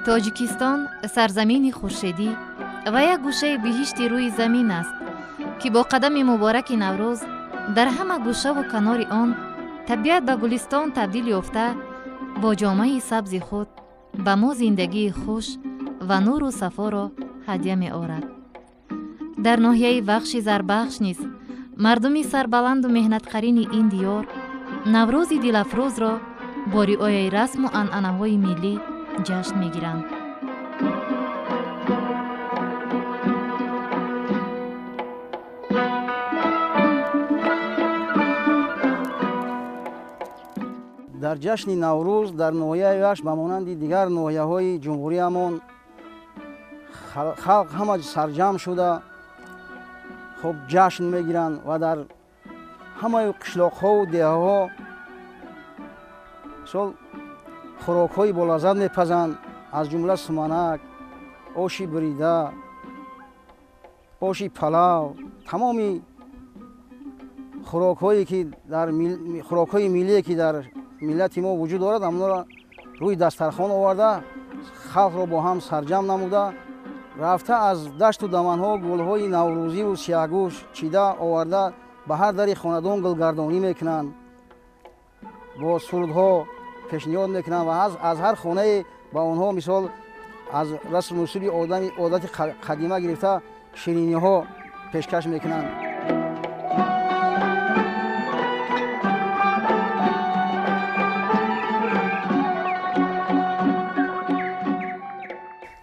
тоҷикистон сарзамини хуршедӣ ва як гӯшаи биҳишти рӯи замин аст, ки бо қадами мубораки наврӯз дар ҳама гӯшаву канори он табиат ба гулистон табдил ёфта, бо ҷомаи сабзи худ ба мо зиндагии хуш ва нуру сафоро ҳадя меорад. дар ноҳияи вахши зарбахш низ мардуми сарбаланду меҳнатқарини ин диёр наврӯзи дилафрӯзро бо риояи расму анъанаҳои миллӣ ҷашн мегиранд. дар ҷашни наврӯз дар ноҳияи вахш ба монанди дигар ноҳияҳои ҷумҳуриямон халқ ҳама сарҷамъ шуда хуб ҷашн мегиранд ва дар ҳамаи қишлоқҳову деҳаҳо мисол хӯрокҳои болаззат мепазанд, аз ҷумла суманак, оши бирида, оши палав, тамоми хӯрокҳои миллие ки дар миллати мо вуҷуд дорад, амонро рӯи дастархон оварда халқро бо ҳам сарҷамъ намуда, рафта аз дашту даманҳо гулҳои наврӯзиву сиягӯш чида оварда ба ҳар дари хонадон гулгардонӣ мекунанд, бо сурудҳо пешниҳод мекунанд ва аз ҳар хонае ба онҳо мисол аз расму усули одати қадима гирифта шириниҳо пешкаш мекунанд.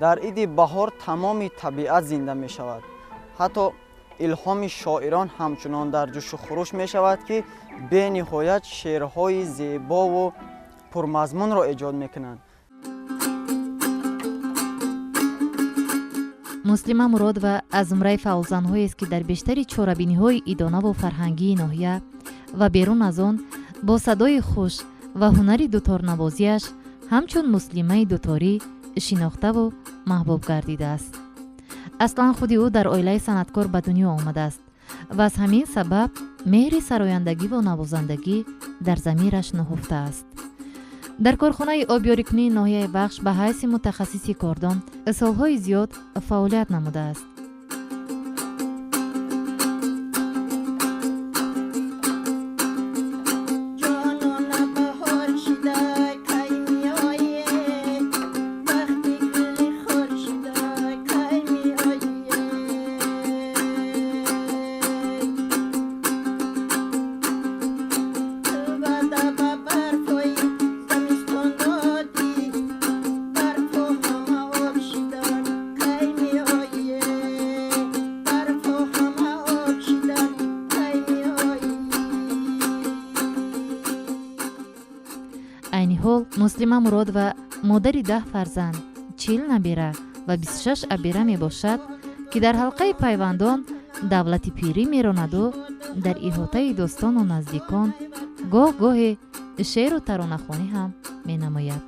дар иди баҳор тамоми табиат зинда мешавад. ҳатто илҳоми шоирон ҳамчунон дар ҷӯшу хуруш мешавад, ки бениҳоят шеърҳои зебову пурмазмунро эҷод мекунанд. муслима муродова аз зумраи фаъолзанҳоест, ки дар бештари чорабиниҳои идонаву фарҳангии ноҳия ва берун аз он бо садои хуш ва ҳунари дуторнавозиаш ҳамчун муслимаи дуторӣ шинохтаву маҳбуб гардидааст. аслан худи ӯ дар оилаи санъаткор ба дунё омадааст ва аз ҳамин сабаб меҳри сарояндагӣ ва навозандагӣ дар замираш наҳуфтааст. дар корхонаи обёрикунии ноҳияи вахш ба ҳайси мутахассиси кордон солҳои зиёд фаъолият намудааст. муслима муродова модари 10 фарзанд, 40 набира ва 26 абира мебошад, ки дар ҳалқаи пайвандон давлати пирӣ меронаду дар иҳотаи дӯстону наздикон гоҳ-гоҳе шеъру таронахонӣ ҳам менамояд.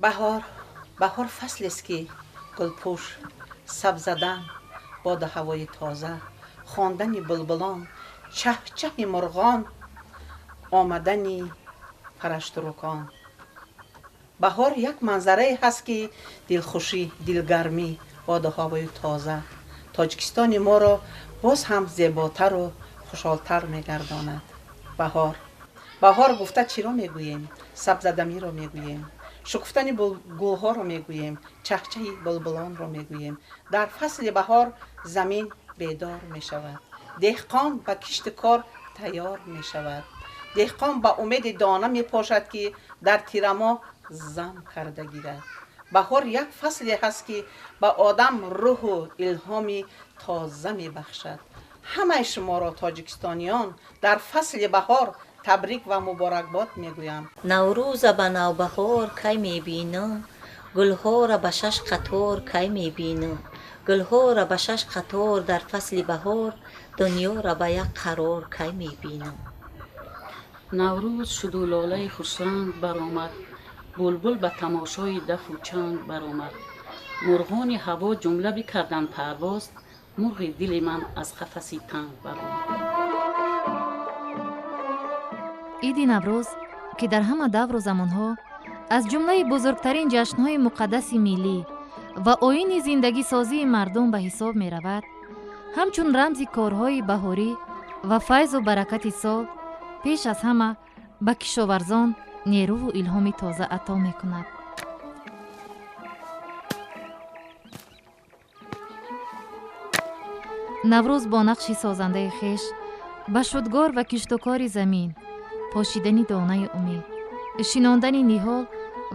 بهار فصل است که گلپوش سبز زدن باد هوای تازه، خواندن بلبلان، چهچه مرغان، آمدن پرشتروکان. بهار یک منظره هست که دلخوشی، دلگرمی، باد هوای تازه تاجیکستان ما را باز هم زیباتر و خوشحالتر میگرداند. بهار گفته چی را میگوییم؟ سبزدمی را میگوییم، شکفتن گلها را میگوییم، چهچه بلبلان را میگوییم. در فصل بهار زمین بیدار میشود، دهقان به کشت کار تیار میشود. دهقان با امید دانه میپاشد که در تیرما زم کرده گیرد. بهار یک فصلی هست که به آدم روح و الهامی تازه میبخشد. همه شما را تاجیکستانیان در فصل بهار تبریک و مبارکباد میگویم. نوروز به نوبهار کی میبینم، گلها را به 6 قطار کی میبینم. گلها را به 6 قطار در فصل بهار، دنیا را به یک قرار کی میبینم. نوروز شد و لاله خوشرنگ برآمد، بلبل به تماشای دف و چنگ برآمد. مرغان هوا جمله بکردند پرواز، مرغ دل من از قفسی تنگ برآمد. عید نوروز که در همه دور و زمانها از جمله بزرگترین جشنهای مقدس ملی و آیین زندگی سازی مردم به حساب می رود، همچون رمز کارهای بهاری و فیض و برکت سال پیش از همه به کشاورزان نیرو و الهام تازه عطا می کند. نوروز با نقش سازنده خیش به شدگار و کشتکار زمین، پاشیدن دانه امید، شیناندن نیحال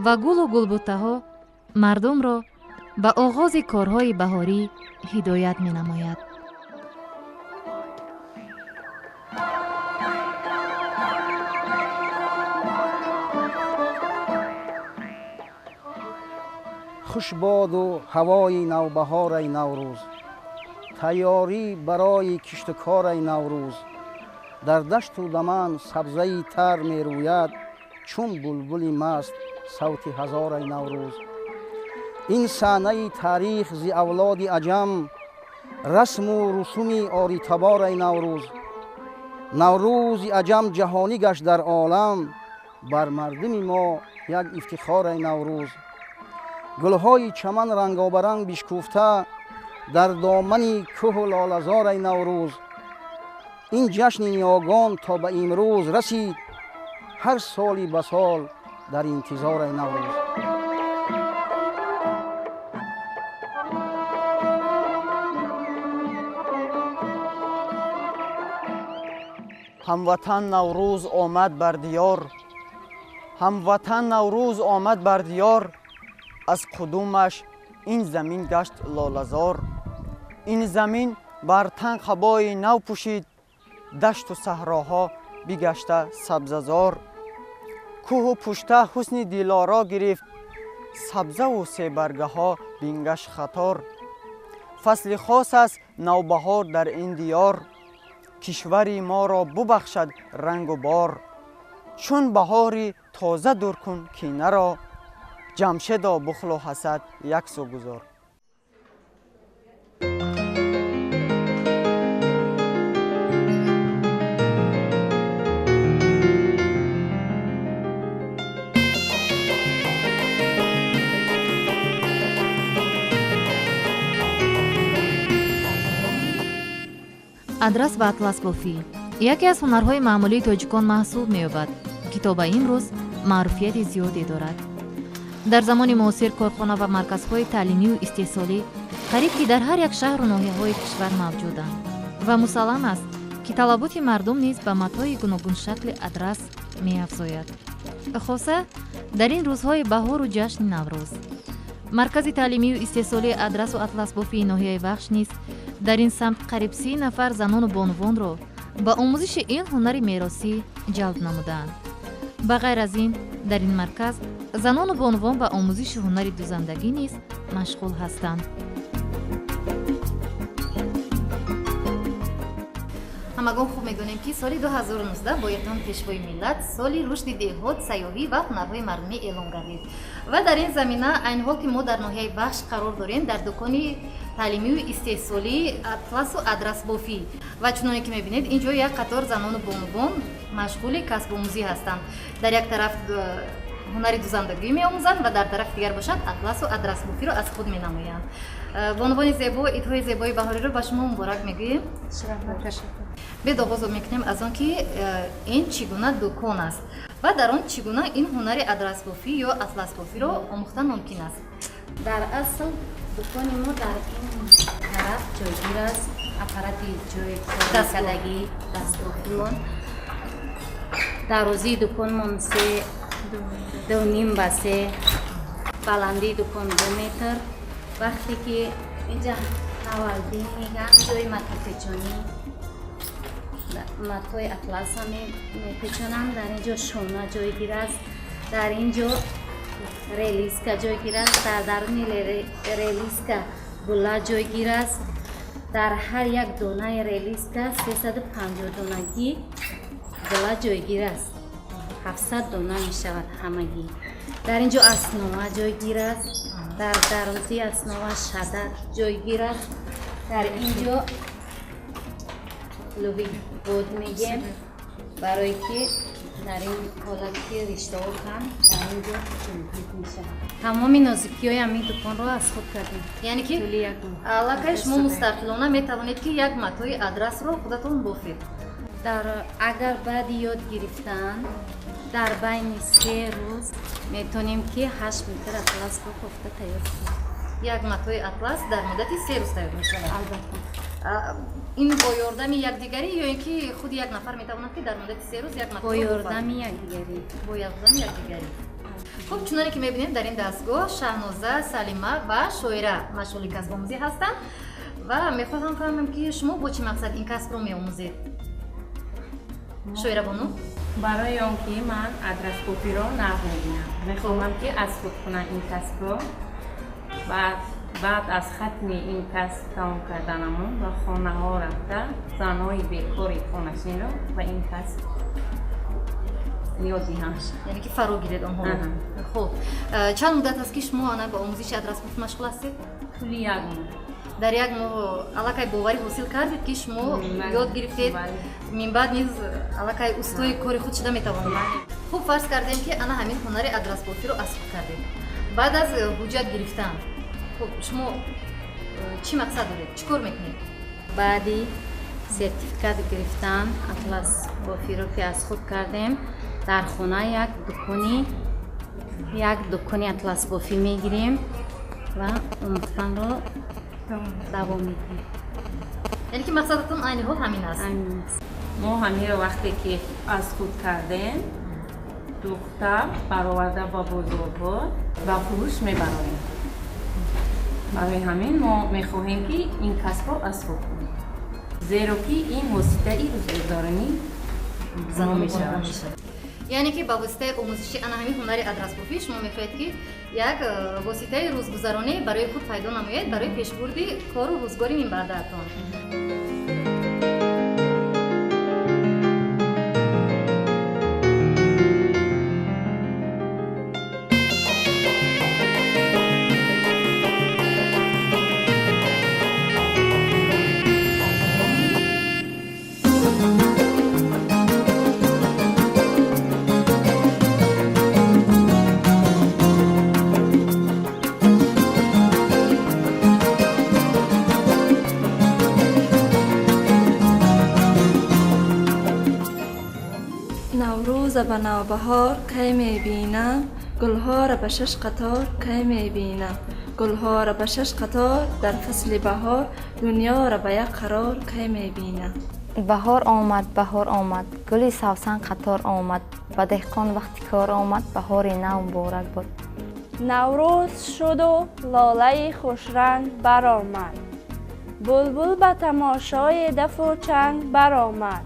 و گل و گلبوته ها مردم را به آغاز کارهای بهاری هدایت می نماید. خوش باد و هوای نوبهار ای نوروز، تیاری برای کشت کار ای نوروز. در دشت و دمن سبزه تر می روید، چون بلبلی مست صوت هزار ای نوروز. این صحنه تاریخ زی اولاد عجم، رسم و رسوم آری تبار ای نوروز. نوروز عجم جهانی گشت در عالم، بر مردم ما یک افتخار ای نوروز. گلهای چمن رنگابرنگ بشکفته، در دامن کوه و لاله‌زار ای نوروز. این جشن نیاگان تا به امروز رسید، هر سالی به سال در انتظار ای نوروز. هموطن نوروز آمد بر دیار، هموطن نوروز آمد بر دیار. از قدومش این زمین گشت لاله‌زار. این زمین بر تن قبای نو پوشید، دشت و صحراها بگشته سبززار. کوه و پشته حسن دلارا گرفت، سبزه و سیبرگه ها بینگش خطار. فصل خاص است نوبهار در این دیار، کشوری ما را ببخشد رنگ و بار. چون بهاری تازه دور کن کینه را، جمشیدا بخل و حسد یک سو گذار. адрас ва атласбофӣ яке аз ҳунарҳои маъмулии тоҷикон маҳсуб меёбад ки то ба имрӯз маъруфияти зиёде дорад. дар замони муосир корхона ва марказҳои таълимию истеҳсолӣ қариб ки дар ҳар як шаҳру ноҳияҳои кишвар мавҷуданд ва мусаллам аст ки талаботи мардум низ ба матои гуногун шакли адрас меафзояд, хоса дар ин рӯзҳои баҳору ҷашни наврӯз. маркази таълимию истеҳсолии адрасу атласбофии ноҳияи вахш низ дар ин самт қариб 30 нафар занону бонувонро ба омӯзиши ин ҳунари меросӣ ҷалб намудаанд. ба ғайр аз ин дар ин марказ занону бонувон ба омӯзиши ҳунари дузандагӣ низ машғул ҳастанд. ҳамагон хуб медонем ки соли 2019 бо иқдом пешвои миллат соли рушди деҳот сайёҳӣ ва ҳунарҳои мардумӣ эълон гардид ва дар ин замина айни ҳол ки мо дар ноҳияи Вахш қарор дорем дар дукони таълимию истеҳсолӣ атласу адрасбофӣ ва чуноне ки мебинед ин ҷо як қатор занону бонувон машғули касбомӯзӣ ҳастанд. Дар як тараф ҳунари дузандагӣ меомӯзанд ва дар тарафи дигар бошад атласу адрасбофиро аз худ менамоянд. бонувони зебо, идҳои зебои баҳориро ба шумо муборак мегӯем. бед оғоз мекунем аз он ки ин чӣ гуна дукон аст ва дар он чӣ гуна ин ҳунари адрасбофӣ ё атласбофиро омӯхтан мумкин аст. дар асл дукони мо дар ин тараф ҷойгир аст. аппарати ҷойкардагӣ дастбофимон дарозии дуконмон 2.5 ба 3, баландии дукон 2 метр. вақте ки инҷа тавалдӣ меган ҷои матопечонӣ матои атласа мепечонанд. дар инҷо шона ҷойгир аст, дар инҷо релиска ҷойгир аст, дар даруни релиска гулла ҷойгир аст. дар ҳар як донаи релиска 350 донагӣ гулла ҷойгир аст. 700 дона мешавад ҳамагӣ. дар инҷо аснова ҷойгир аст, дар дарозии аснова шадад ҷойгир аст. дар инҷо лӯҳи бод мегем барое ки дар ин ҳолат ки риштаҳо кам дар инҷо ҷойгир мешавад. тамоми нозикиҳои ҳамин дуконро аз худ кардем. яъне ки аллакай шумо мустақилона метавонед ки як матои адрасро худатон бофед. агар баъди ёд гирифтан дар байни 3 рӯз метавонем ки 8 метр атласро кофта тайёр кунем. як матои атлас дар муддати 3 рӯз тайёр мешавад. албатта ин бо ёрдами якдигарӣ ё ин ки худи як нафар метавонад ки дар муддати 3 рӯз як матои бо ёрдами якдигарӣ. бо ёрдами якдигарӣ. хуб чуноне ки мебинем дар ин дастгоҳ Шаҳноза, Салима ва Шоира машғули касбомӯзӣ ҳастанд ва мехоҳам фаҳмам ки шумо бо чӣ мақсад ин касбро меомӯзед. Шоира бону барои он ки ман адрасбофиро нав мебинам, мехоҳам ки аз худ кунам ин касбро. баъд аз хатми ин касб тамом карданамон ба хонаҳо рафта занҳои бекори хонашинро ба ин касб ёд диҳам. яъне ки фаро гиред онҳоро. хуб чанд муддат аст ки шумо ана ба омӯзиши адрасбофӣ машғул ҳастед? тӯли як моҳ. дар як моҳ аллакай боварӣ ҳосил кардед ки шумо ёд гирифтед, минбаъд низ аллакай устои кори худ шуда метавонед. хуб фарз кардем ки ана ҳамин ҳунари адрасбофиро аз худ кардед. баъд аз ҳуҷҷат гирифтан хуб шумо чӣ мақсад доред, чӣ кор мекунед? баъди сертификат гирифтан атласбофиро ки аз худ кардем дар хона як дукони атласбофӣ мегирем ва омӯхтанро давом медиҳем. яъне ки мақсадатон айни ҳол ҳамин аст. мо ҳамиро вақте ки аз худ кардем духта бароварда ба бозорҳо ба фурӯш мебароем. барои ҳамин мо мехоҳем ки ин касбро аз худ кунем, зеро ки ин воситаи рӯзгузаронӣ занон мешавад. яъне ки ба воситаи омӯзиши ана ҳамин ҳунари адрасбофӣ шумо мехоҳед ки як воситаи рӯзгузаронӣ барои худ пайдо намоед барои пешбурди кору рӯзгори минбаъдаатон. به نوبهار کی میبینم گلها را به 6 قطار کی میبینم گلها را به 6 قطار در فصل بهار دنیا را به یک قرار کی میبینم بهار آمد گلی سوسن قطار آمد به دهقان وقتی کار آمد بهار نو مبارک بود نوروز شد و لاله خوشرنگ برآمد بلبل به تماشای دف و چنگ برآمد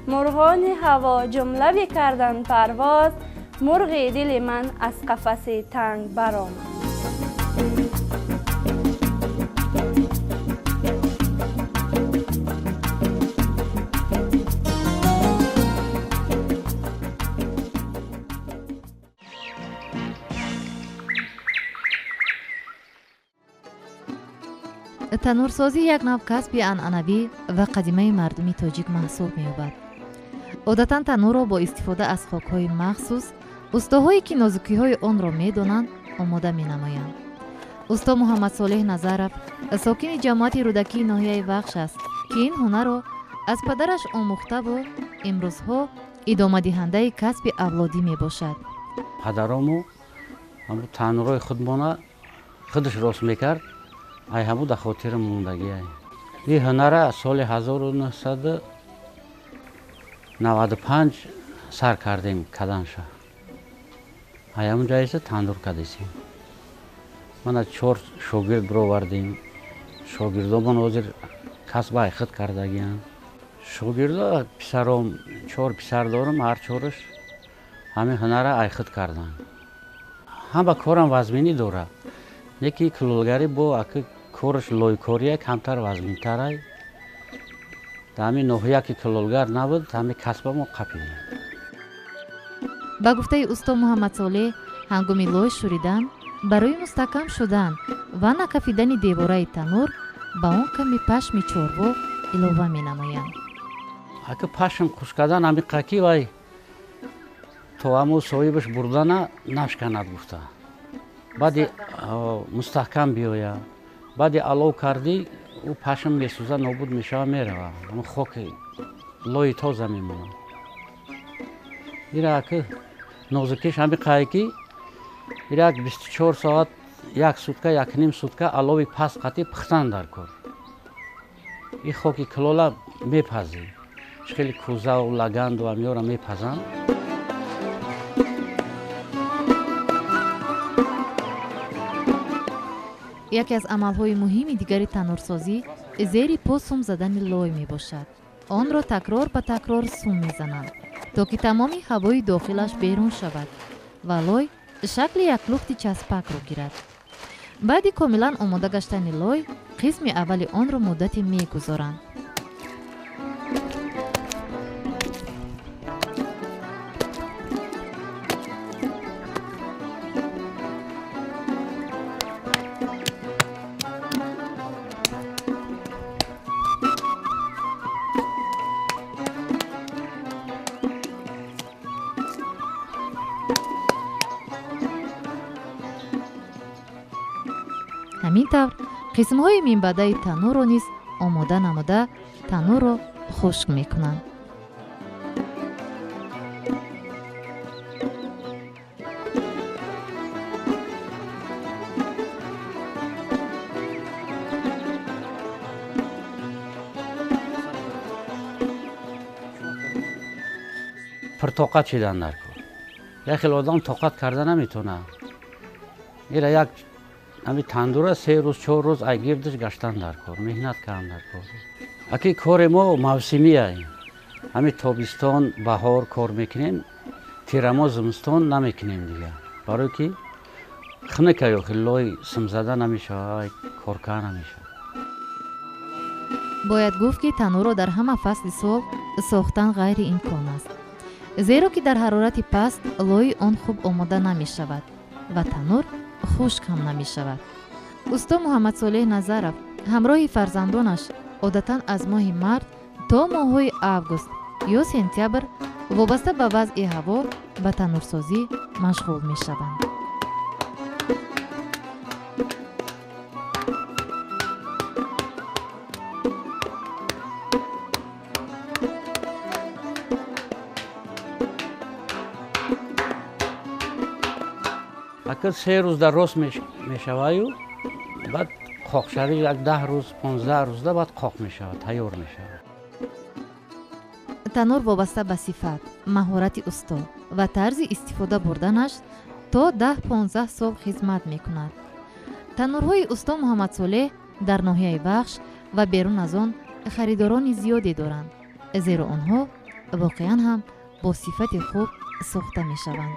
مرغان هوا جمله بکردن پرواز مرغ دل من از قفس تنگ برآمد танурсозӣ як нав касби анъанавӣ ва қадимаи мардуми тоҷик маҳсуб меёбад. одатан танурро бо истифода аз хокҳои махсус устоҳое ки нозукиҳои онро медонанд омода менамоянд. усто муҳаммадсолеҳ назаров сокини ҷамоати рӯдакии ноҳияи вахш аст ки ин ҳунарро аз падараш омӯхтаву имрӯзҳо идомадиҳандаи касби авлодӣ мебошад. падарому ҳамун танурҳои худмона худаш рост мекард, ай ҳамун дар хотира мондагиай. ин ҳунара соли 1995 сар кардем каданша. ай ҳамун ҷоеса танур кадесем. мана 4 шогирд бировардем. шогирдомон ҳозир касба ай худ кардагиянд. шогирдо писаром 4 писар дорам, ҳар 4-аш ҳамин ҳунара ай худ карданд. ҳама корам вазминӣ дорад. неки кулолгарӣ бо аки кораш лойкория камтар вазминтарай. дар ҳамин ноҳия ки кулолгар набуд, ҳамин касбамо қапидем. ба гуфтаи усто муҳаммадсолеҳ, ҳангоми лой шӯридан барои мустаҳкам шудан ва накафидани девораи танур ба он ками пашми чорво илова менамоянд. аки пашм хуш кардан амиқаки вай то ҳамун соҳибаш бурдана нашканад гуфта. баъди мустаҳкам биёя. баъди алов кардӣ ӯ пашм месӯза, нобуд мешава, мерава. ҳамун хоки лои тоза мемонад. ира аки нозукиш амиқае ки ира 24 соат 1 сутка 1.5 сутка алови паст қатӣ пухтан дар кор. ин хоки кулола мепазӣ. хеле кӯзаву лаганду амёра мепазанд. яке аз амалҳои муҳими дигари танурсозӣ зери по сум задани лой мебошад. онро такрор ба такрор сум мезананд, то ки тамоми ҳавои дохилаш берун шавад ва лой шакли як лухти часпакро гирад. баъди комилан омода гаштани лой, қисми аввали онро муддате мегузоранд. ҳамин тавр қисмҳои минбаъдаи танурро низ омода намуда танурро хушк мекунанд. пуртоқат шидан дар кор. як хел одам тоқат карда наметонад. ира як ҳамин тандура 3 рӯз 4 рӯз ай гирдаш гаштан дар кор, меҳнат кардан дар кор. аки кори мо мавсимияй. ҳамин тобистон баҳор кор мекунем, тирамо зимистон намекунем дига. барое ки хунука ёхи лой сум зада намешавад, корка намешавад. бояд гуфт ки танурро дар ҳама фасли сол сохтан ғайриимкон аст, зеро ки дар ҳарорати паст лои он хуб омода намешавад ва танур хушк ҳам намешавад. усто муҳаммадсолеҳ назаров ҳамроҳи фарзандонаш одатан аз моҳи март то моҳҳои август ё сентябр вобаста ба вазъи ҳаво ба танурсозӣ машғул мешаванд. аки 3 рӯз дар рост мешаваю, баъд қоқшавӣ як 10 рӯз 15 рӯзда баъд қоқ мешавад, тайёр мешавад. танур вобаста ба сифат, маҳорати усто ва тарзи истифода бурданаш то 10-15 сол хизмат мекунад. танурҳои усто муҳаммадсолеҳ дар ноҳияи вахш ва берун аз он харидорони зиёде доранд, зеро онҳо воқеан ҳам бо сифати хуб сохта мешаванд.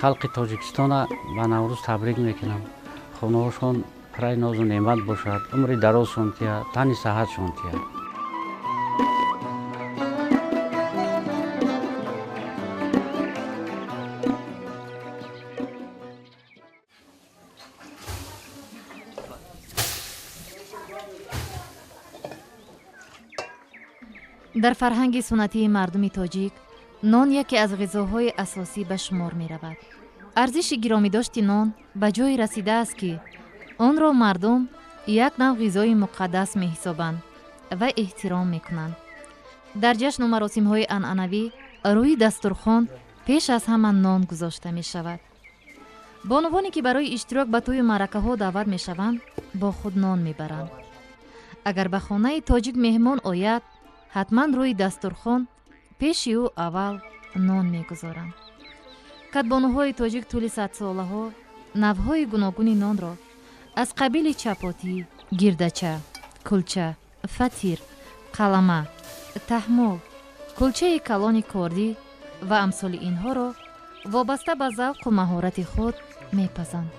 халқи тоҷикистона ба наврӯз табрик мекунам. хонаҳошон пурраи нозу неъмат бошад, умри дарозшон тия, тани саҳатшон тия. дар фарҳанги суннатии мардуми тоҷик нон яке аз ғизоҳои асосӣ ба шумор меравад. арзиши гиромидошти нон ба ҷое расидааст ки онро мардум як нав ғизои муқаддас меҳисобанд ва эҳтиром мекунанд. дар ҷашну маросимҳои анъанавӣ рӯи дастурхон пеш аз ҳама нон гузошта мешавад. бонувоне ки барои иштирок ба тӯю маъракаҳо даъват мешаванд бо худ нон мебаранд. агар ба хонаи тоҷик меҳмон ояд, ҳатман рӯи дастурхон пеши ӯ аввал нон мегузоранд. кадбонуҳои тоҷик тӯли садсолаҳо навъҳои гуногуни нонро аз қабили чапотӣ, гирдача, кулча, фатир, қалама, таҳмол, кулчаи калони кордӣ ва амсоли инҳоро вобаста ба завқу маҳорати худ мепазанд.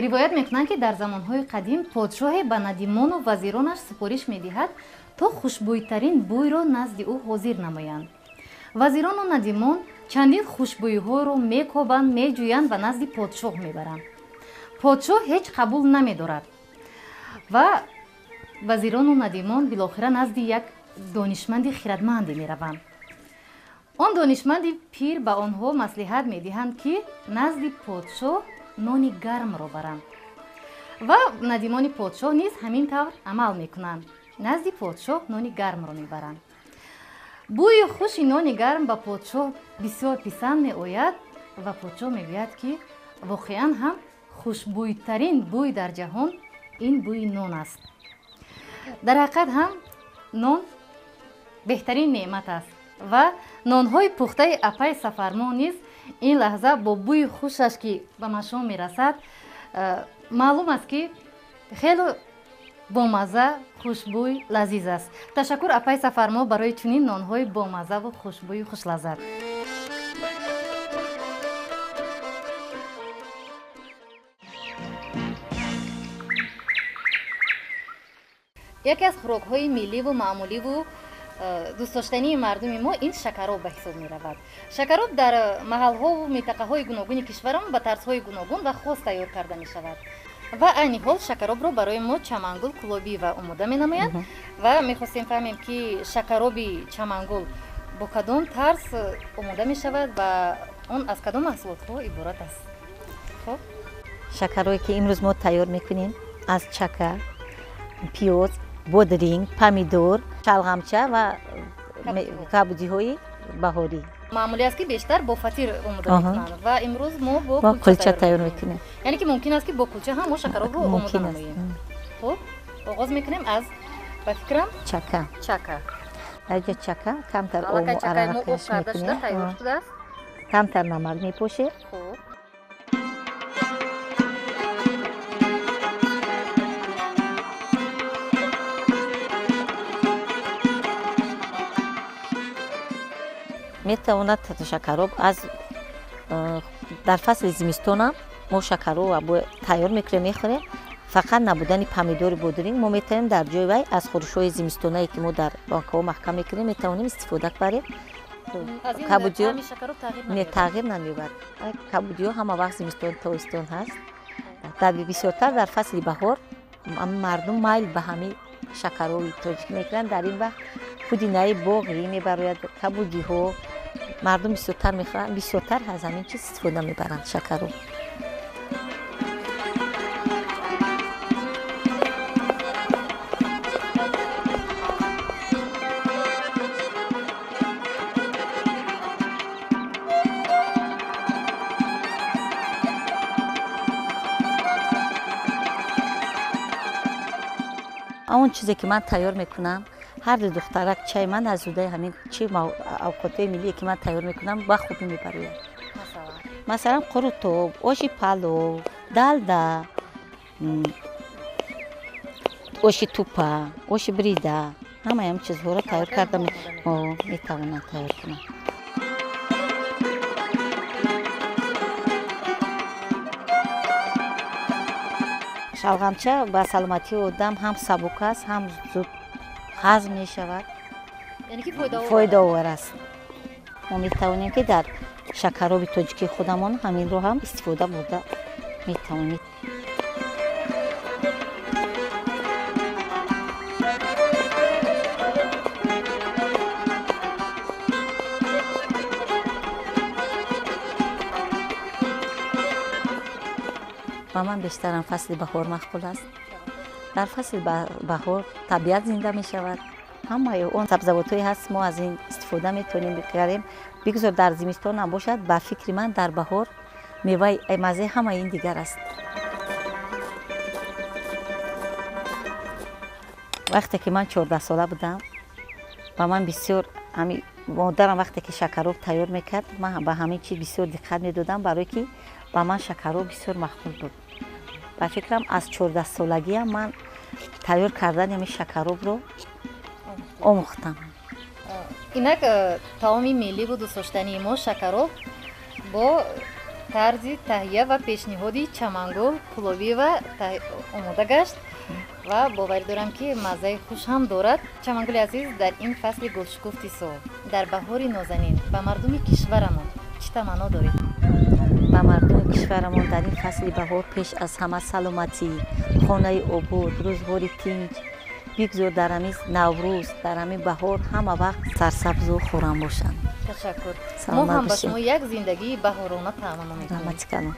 ривоят мекунанд ки дар замонҳои қадим подшоҳе ба надимону вазиронаш супориш медиҳад то хушбӯйтарин бӯйро назди ӯ ҳозир намоянд. вазирону надимон чандин хушбӯйҳоро мекобанд, меҷӯянд ва назди подшоҳ мебаранд. подшоҳ ҳеҷ қабул намедорад ва вазирону надимон билохира назди як донишманди хиратмандӣ мераванд. он донишманди пир ба онҳо маслиҳат медиҳанд ки назди подшоҳ нони гармро баранд ва надимони подшоҳ низ ҳамин тавр амал мекунанд. назди подшоҳ нони гармро мебаранд. бӯи хуши нони гарм ба подшоҳ бисёр писанд меояд ва подшоҳ мегӯяд ки воқеан ҳам хушбӯйтарин бӯй дар ҷаҳон ин бӯи нон аст. дар ҳақиқат ҳам нон беҳтарин неъмат аст ва нонҳои пухтаи апай сафармо низ ин лаҳза бо бӯи хушаш ки ба машом мерасад маълум аст ки хеле бомазза, хушбӯй, лазиз аст. ташаккур апай сафармо барои чунин нонҳои бомаззаву хушбӯю хушлаззат. яке аз хӯрокҳои милливу маъмуливу дӯстдоштании мардуми мо ин шакароб ба ҳисоб меравад. шакароб дар маҳалҳову минтақаҳои гуногуни кишварам ба тарзҳои гуногун ва хос тайёр карда мешавад. ва айни ҳол шакаробро барои мо чамангул кулобӣ ва омода менамоянд ва мехостем фаҳмем ки шакароби чамангул бо кадом тарз омода мешавад ва он аз кадом маҳсулотҳо иборат аст. хоб шакаробе ки имрӯз мо тайёр мекунем аз чака, пиёз, бодринг, помидор, шалғамча ва кабудиҳои баҳорӣ. маъмулӣ аст ки бештар бо фатир омода мекунанд ва имрӯз мо бо кулча тайёр мекунем. яъне ки мумкин аст ки бо кулча ҳам мо шакаробро омода намоем. хоб оғоз мекунем аз ба фикрам чака. аҷа чака камтар обу арарақ мекунем, камтар намак мепошем. метавонад шакароб аз дар фасли зимистонам мо шакароб тайёр мекунем мехӯрем. фақат набудани помидори бодринг мо метавонем дар ҷои вай аз хӯришҳои зимистонае ки мо дар банкаҳо маҳкам мекунем метавонем истифода барем. кабудиё тағйир намеёбад. кабудиё ҳама вақт зимистон тобистон ҳаст. бисёртар дар фасли баҳор мардум майл ба ҳамин шакароби тоҷикӣ мекунанд. дар ин вақт пудинаи боғӣ мебарояд, кабудиҳо мардум бисёртар мехӯранд. бисёртар аз ҳамин чиз истифода мебаранд шакароб. اون چیزی که من تیار میکنم هر دخترک چای من از زوده همین چی اوقات ملی که من تیار میکنم با خوبی میبره. مثلا قروتو، آش پالو، دالدا، آش توپا، آش بریده، همه چیزها رو تیار کردم میتوانم تیار کنم. شلغمچه با سلامتی آدم هم سبک است هم زود هضم می شود. یعنی که فایده آور است. ما می توانیم که در شکراب تاجیکی خودمان همین رو هم استفاده برده می توانید. و من بیشترم فصل بهار مقبول است. در فصل بهار طبیعت زنده می شود. همه اون سبزیجاتی هست ما از این استفاده میتونیم بکنیم. بگذار در زمستان نباشد با فکر من در بهار میوه مزه همه این دیگر است. وقتی که من 14 ساله بودم و من بسیار مادرم وقتی که شکراب تیار میکرد من به همین چیز بسیار دقت میدادم برای که با من شکراب بسیار مقبول بود. با فکرم از 14 سالگی من تیار کردن این شکراب رو آموختم. اینک تمامی ملی بود دوست داشتنی ما شکراب با طرز تهیه و پیشنهادی چمنگل پلوی و آماده گشت و باور دارم که مزه خوش هم دارد. چمنگل عزیز در این فصل گلشکفتی سال در بهار نازنین به مردم کشورمان چه تمنا دارید؟ به مردم کشورمان در این فصل بهار پیش از همه سلامتی، خانه آباد، روزگار تنج بگذار در همین نوروز در همین بهار همه وقت سرسبز و خرم باشند. تشکر. ما هم به شما یک زندگی بهارانه تمنا می‌کنیم.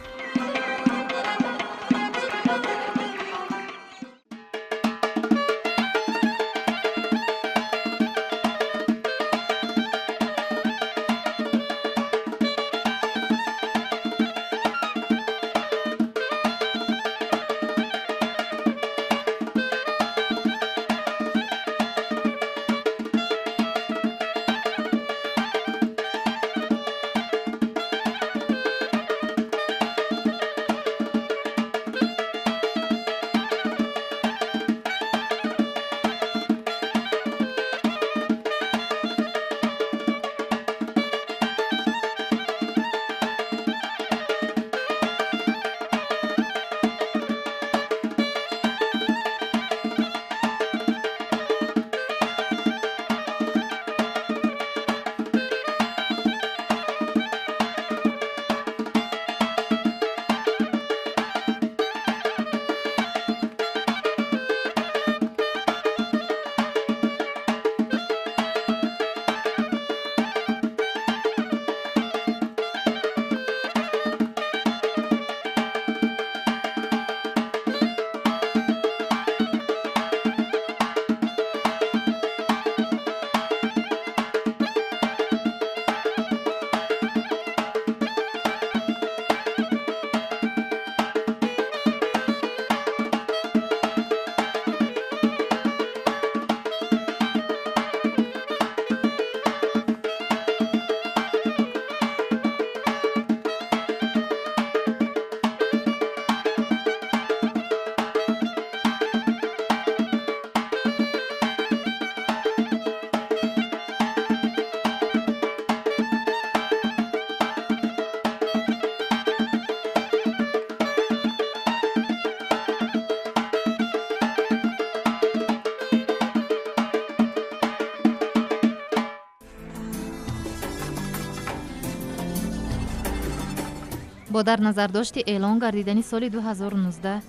با در نظر داشت اعلان گردیدنی سال 2019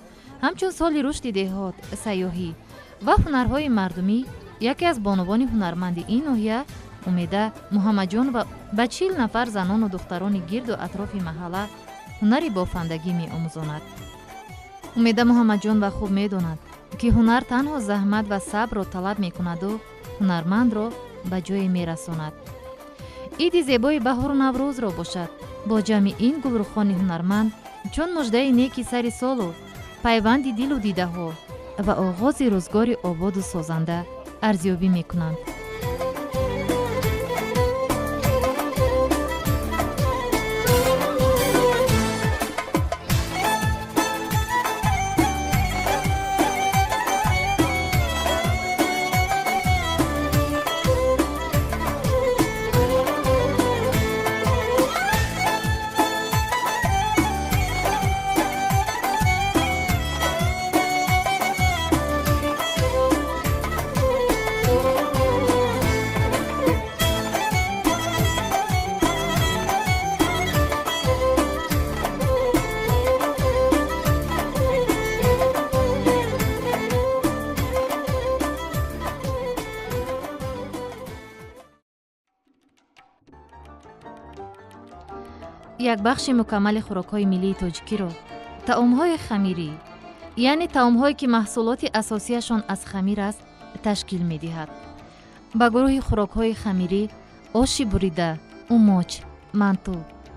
همچون سال رشد دهات، سیاحی و هنرهای مردمی، یکی از بانوان هنرمند این ناحیه امیده محمد جان و به 40 نفر زنان و دختران گرد و اطراف محله هنری بافندگی می آموزاند. امیده محمد جان به خوب می داند که هنر تنها زحمت و صبر را طلب می کند و هنرمند را به جای می رساند. عید زیبای بهار و نوروز را باشد با جمع این گلرخان هنرمند چون مژده نیکی سر سال و پیوند دل و دیده ها و آغاز روزگار آباد و سازنده ارزیابی میکنند. یک بخش مکمل خوراک‌های ملی تاجیکی را طعام‌های خمیری، یعنی طعام‌هایی که محصولات اساسیشان از خمیر است، تشکیل می‌دهد. با گروه خوراک‌های خمیری آش بریده، اوماچ، منتو،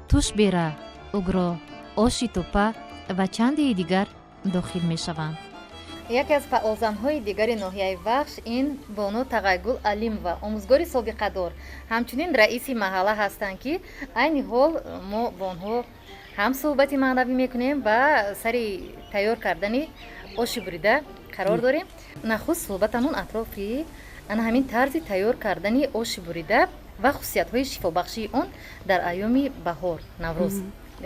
توش بیره، اوگرا، آش توپه و چندی دیگر داخل می‌شوند. یکی از فعالزن‌های دیگر ناحیه وخش این بانو تقی‌گل علیم و آموزگار سابقه دار همچنین رئیس محله هستند که این حال ما با آنها هم صحبت معنوی میکنیم و سری تیار کردن آش بریده قرار داریم. نخست صحبتمون اطرافی همین طرز تیار کردن آش بریده و خصوصیت‌های شفابخشی اون در ایام بهار نوروز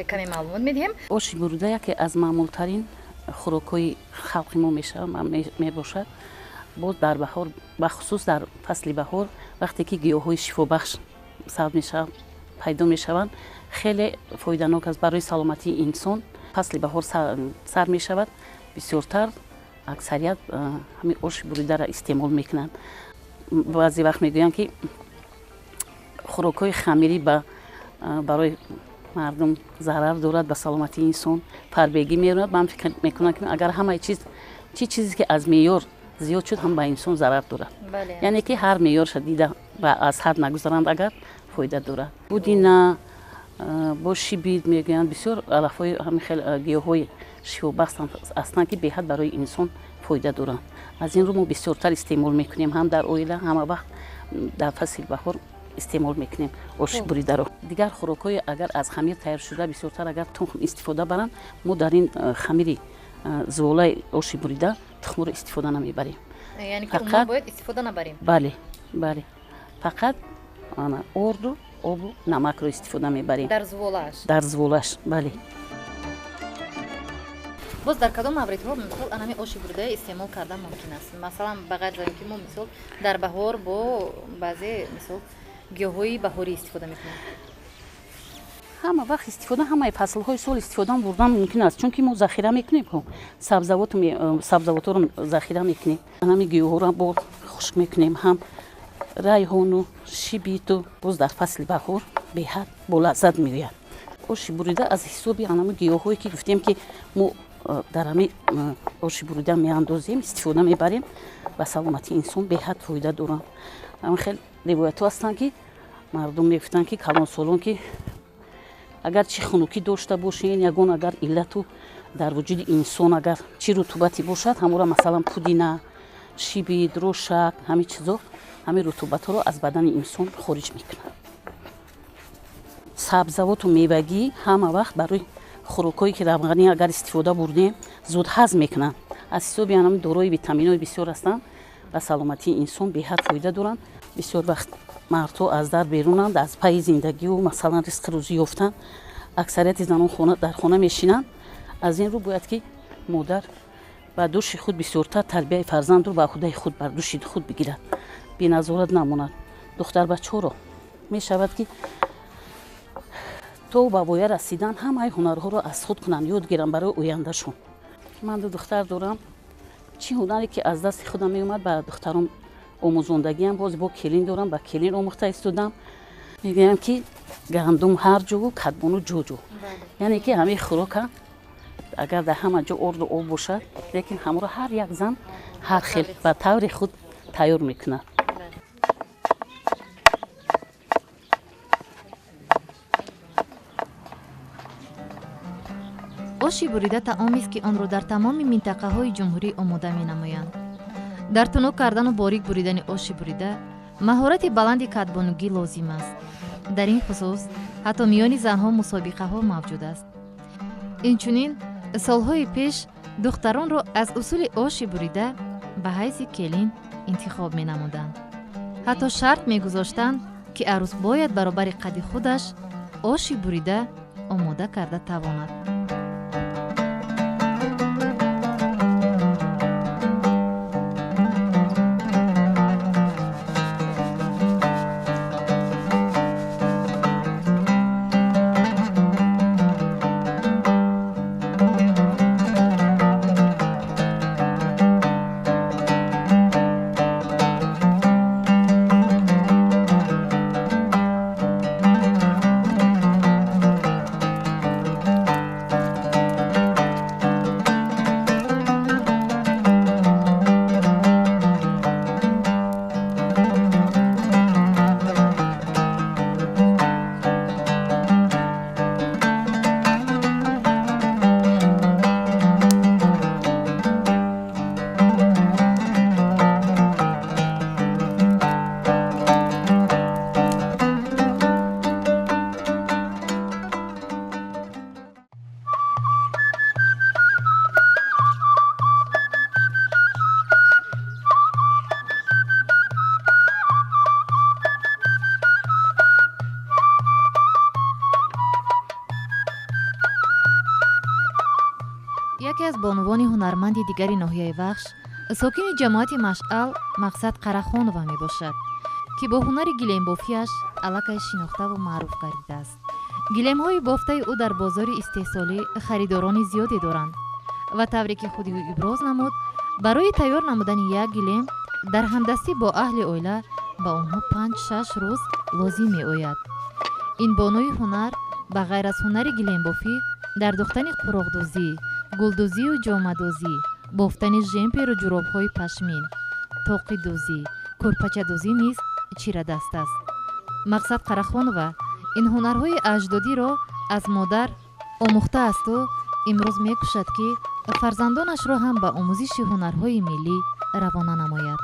کمی معلومات میدیم. آش بریده یکی از معمول‌ترین خوراک‌های خلقی ما میباشد. باز در بهار به خصوص در فصل بهار وقتی که گیاهای شفابخش سبز میشوند پیدا میشوند خیلی فایده‌ناک است برای سلامتی انسان. فصل بهار سر میشود بسیارتر اکثریت همین آش بریده را استعمال میکنند. بعضی وقت میگویند که خوراک‌های خمیری برای مردم ضرر دارد، به سلامتی انسان فربگی می‌آورد. من فکر میکنم که اگر همه چیزی که از معیار زیاد شد هم به انسان ضرر دارد. بله. یعنی که هر معیار شدیده و از حد نگذرند اگر فایده دارد. بودینا با شیبید میگویند بسیار علف‌های همین خیلی گیاهای شفابخش هستند که به حد برای انسان فایده دارند. از این رو ما بسیارتر استعمال میکنیم هم در اویله هم وقت در فصل بهار استعمال میکنیم آش بریده رو. دیگر خوراک‌های اگر از خمیر تیار شده بسیارتر اگر تخم استفاده برند ما در این خمیری زولای آش بریده تخم رو استفاده نمیبریم. یعنی که ما باید استفاده نبریم. بله فقط آرد و آب و نمک رو استفاده میبریم در زولاش. بله. باز در کدام موردها مثلا انمی آش بریده استعمال کردن ممکن است؟ مثلا بغیر از اینکه ما مثلا در بهار با بعضی مثلا گیاهای بهاری استفاده میکنیم. همه وقت استفاده همه فصل‌های سال استفاده بردن ممکن است چون که ما ذخیره میکنیم. سبزیجات رو ذخیره میکنیم. همین گیاها رو با خشک میکنیم. هم ریحان و شیبیت و باز در فصل بهار به حد با لذت میآید. آش بریده از حساب همین گیاهایی که گفتیم که ما در همین آش بریده میاندازیم استفاده میبریم و سلامتی انسان به حد فایده دارن. همین خیلی روایت هستند که مردم میگفتن که کلان سالون که اگر چی خنوکی داشته باشین یگان اگر علتو در وجود انسان اگر چی رطوبتی باشد همون مثلا پودینه، شیبید، روشک همین چیزا همین رطوبت رو از بدن انسان خارج میکنه. سبزیجات و میوگی همه وقت برای خوراکایی که روغنی اگر استفاده بردیم زود هضم میکنن. از حساب هم دارای ویتامین‌های بسیار هستند و سلامتی انسان به حد فایده دارند. بسیار وقت مردها از در بیرونند از پای زندگی و مثلا رزق روزی یافتن اکثریت زنان در خانه میشینند. از این رو باید که مادر و دوش خود بسیارتر تربیت فرزند رو به خودی خود بر دوش خود بگیرد، بی نظارت نماند. دختر بچه‌ها رو می شود که تو به وای رسیدن همه هنرها رو از خود کنن یاد گیرن برای آیندهشون. من دو دختر دارم. چی هنری که از دست خودم می اومد به دخترم آموزندگی هم باز با کلین دارم، با کلین آموخته استودم. میگم که گندم هر جو کدبانو جو یعنی که همه خوراک اگر در همه جا آرد و آب باشد لیکن همه رو هر یک زن هر خیل به طور خود تیار میکنه. оши бурида таомест ки онро дар тамоми минтақаҳои ҷумҳурӣ омода менамоянд. дар тунук кардану борик буридани оши бурида маҳорати баланди катбонугӣ лозим аст. дар ин хусус ҳатто миёни занҳо мусобиқаҳо мавҷуд аст. инчунин солҳои пеш духтаронро аз усули оши бурида ба ҳайзи келин интихоб менамуданд. ҳатто шарт мегузоштанд ки арӯс бояд баробари қадди худаш оши бурида омода карда тавонад. яке аз бонувони ҳунарманди дигари ноҳияи вахш, сокини ҷамоати машъал мақсад қарахонова мебошад, ки бо ҳунари гилембофиаш аллакай шинохтаву маъруф гардидааст. гилемҳои бофтаи ӯ дар бозори истеҳсолӣ харидорони зиёде доранд ва тавре ки худи ӯ иброз намуд, барои тайёр намудани як гилем дар ҳамдастӣ бо аҳли оила ба онҳо 5-6 рӯз лозим меояд. ин бонуи ҳунар ба ғайр аз ҳунари гилембофӣ дар духтани қуроғдӯзӣ, гулдӯзию ҷомадӯзӣ, бофтани жемперу ҷуробҳои пашмин, тоқидӯзӣ, курпачадӯзӣ низ чирадаст аст. мақсад қарахонова ин ҳунарҳои аҷдодиро аз модар омӯхтаасту имрӯз мекӯшад ки фарзандонашро ҳам ба омӯзиши ҳунарҳои миллӣ равона намояд.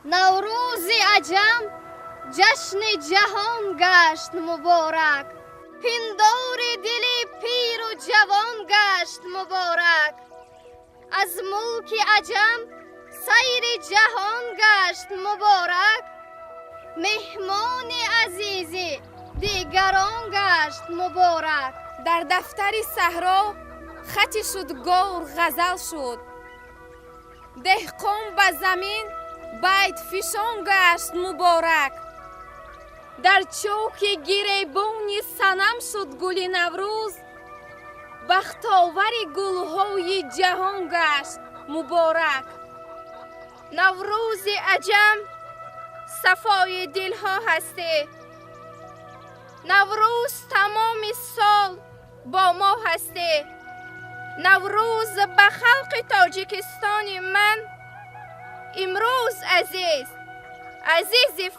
نوروز عجم جشن جهان گشت مبارک. پندار دل پیر و جوان گشت مبارک. از ملک عجم سیر جهان گشت مبارک. مهمان عزیز دیگران گشت مبارک. در دفتر صحرا خطی شد گور غزل شد. دهقان به زمین بیت فشان گشت مبارک. در چوک گریبانی صنم شد گل نوروز. بختاور گلهای جهان گشت مبارک. نوروز عجم صفای دلها هستی. نوروز تمام سال با ما هستی. نوروز به خلق تاجیکستان من امروز عزیز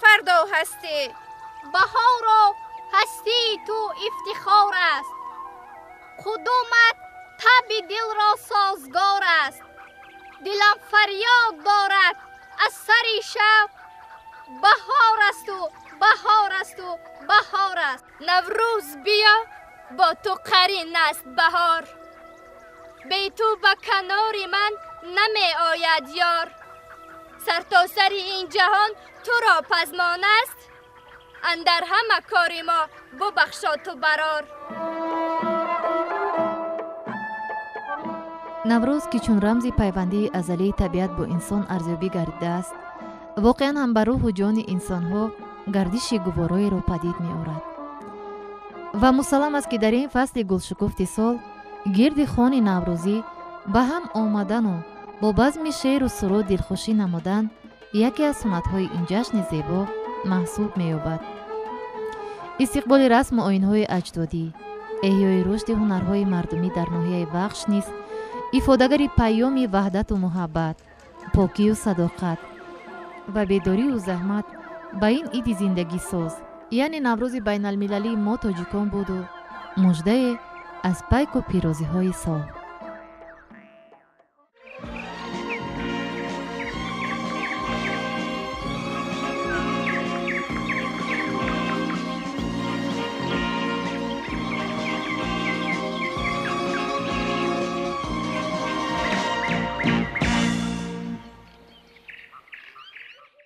فردا هستی. بهارا هستی تو افتخار است. خدومت طب دل را سازگار است. دلم فریاد دارد از سر شب. بهار است و بهار است و بهار است. نوروز بیا با تو قرین است بهار. بی تو به کنار من نمی آید یار. سر تا سر این جهان تو را پزمان است. اندر همه کار ما ببخشا تو برار. نوروز که چون رمزی پیوندی ازلی طبیعت با انسان ارزیابی گردیده است، واقعا هم بر روح و جان انسانها گردش گوارای را پدید می آورد. و مسلم است که در این فصل گلشکفت سال گرد خوان نوروزی به هم آمدن و با بزم شعر و سرود دلخوشی نمودن یکی از سنت‌های این جشن زیبا محسوب می‌یابد. استقبال رسم و آیین‌های اجدادی، احیای رشد هنرهای مردمی در ناحیه وخش نیز افاده‌گر پیام وحدت و محبت، پاکی و صداقت و بیداری و زحمت به این عید زندگی ساز یعنی نوروز بین المللی ما تاجیکان بود و مژده از پیک و پیروزی‌های سال.